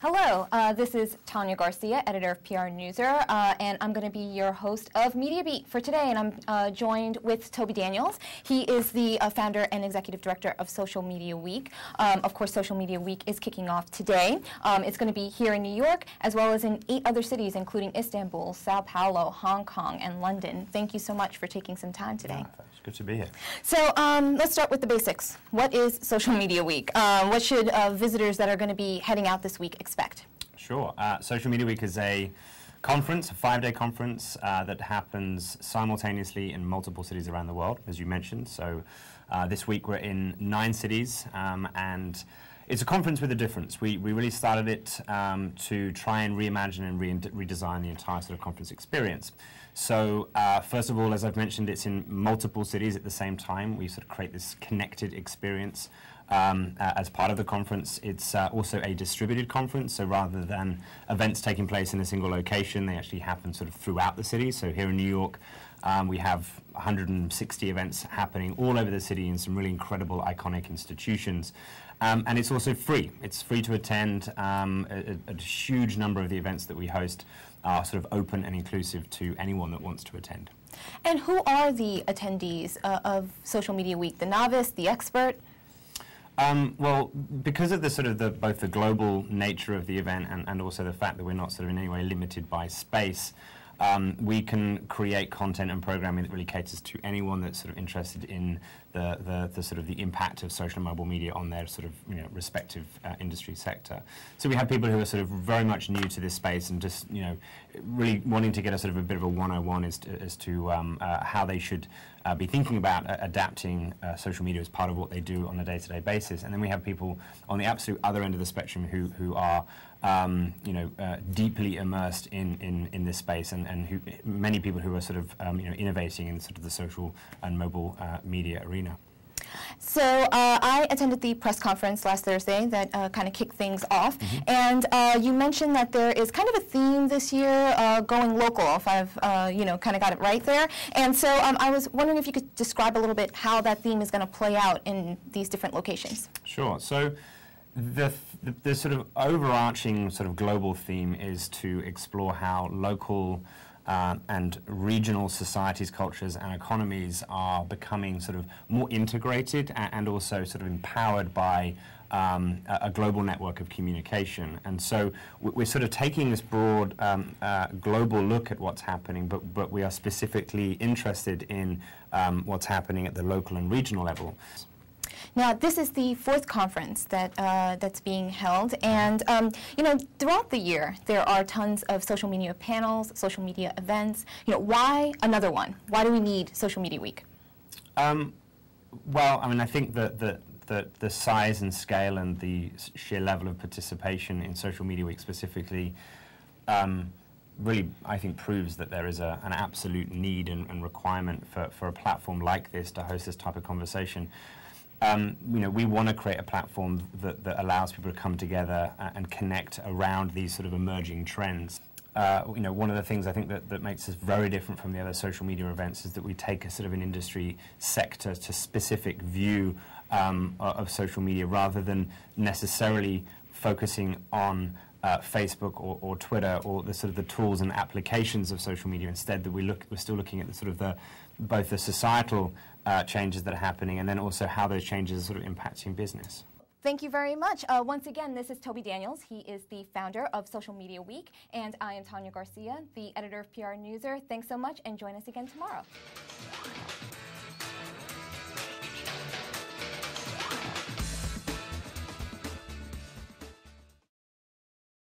Hello, this is Tanya Garcia, editor of PR Newser, and I'm going to be your host of Media Beat for today, and I'm joined with Toby Daniels. He is the founder and executive director of Social Media Week. Of course, Social Media Week is kicking off today. It's going to be here in New York, as well as in 8 other cities, including Istanbul, Sao Paulo, Hong Kong, and London. Thank you so much for taking some time today. It's good to be here. So let's start with the basics. What is Social Media Week? What should visitors that are going to be heading out this week expect? Sure. Social Media Week is a conference, a 5-day conference that happens simultaneously in multiple cities around the world, as you mentioned. So this week we're in 9 cities, and it's a conference with a difference. We really started it to try and reimagine and redesign the entire sort of conference experience. So first of all, as I've mentioned, it's in multiple cities at the same time. We sort of create this connected experience as part of the conference. It's also a distributed conference, so rather than events taking place in a single location, they actually happen sort of throughout the city. So here in New York, we have 160 events happening all over the city in some really incredible, iconic institutions. And it's also free. It's free to attend. A huge number of the events that we host are sort of open and inclusive to anyone that wants to attend. And who are the attendees of Social Media Week? The novice, the expert? Well, because of the sort of both the global nature of the event and also the fact that we're not sort of in any way limited by space, we can create content and programming that really caters to anyone that's sort of interested in the sort of the impact of social and mobile media on their sort of respective industry sector. So we have people who are sort of very much new to this space and just really wanting to get a sort of a bit of a 101 as to how they should be thinking about adapting social media as part of what they do on a day-to-day basis. And then we have people on the absolute other end of the spectrum who are deeply immersed in this space, and many people who are sort of innovating in sort of the social and mobile media arena. So I attended the press conference last Thursday that kind of kicked things off, and you mentioned that there is kind of a theme this year, going local, if I've kind of got it right there. And so I was wondering if you could describe a little bit how that theme is going to play out in these different locations. Sure. So the sort of overarching sort of global theme is to explore how local and regional societies, cultures, and economies are becoming sort of more integrated and also sort of empowered by a global network of communication. And so we're sort of taking this broad global look at what's happening, but we are specifically interested in what's happening at the local and regional level. Now, this is the 4th conference that that's being held, and throughout the year there are tons of social media panels, social media events. Why another one? Why do we need Social Media Week? Well, I mean, I think that the size and scale and the sheer level of participation in Social Media Week specifically really, I think, proves that there is an absolute need and requirement for a platform like this to host this type of conversation. We want to create a platform that allows people to come together and connect around these sort of emerging trends. One of the things I think that makes us very different from the other social media events is that we take a sort of an industry sector to specific view of social media rather than necessarily focusing on Facebook or Twitter or the sort of the tools and applications of social media. Instead, that we're still looking at the sort of both the societal changes that are happening and then also how those changes are sort of impacting business. Thank you very much. Once again, this is Toby Daniels. He is the founder of Social Media Week, and I am Tanya Garcia, the editor of PR Newser. Thanks so much, and join us again tomorrow.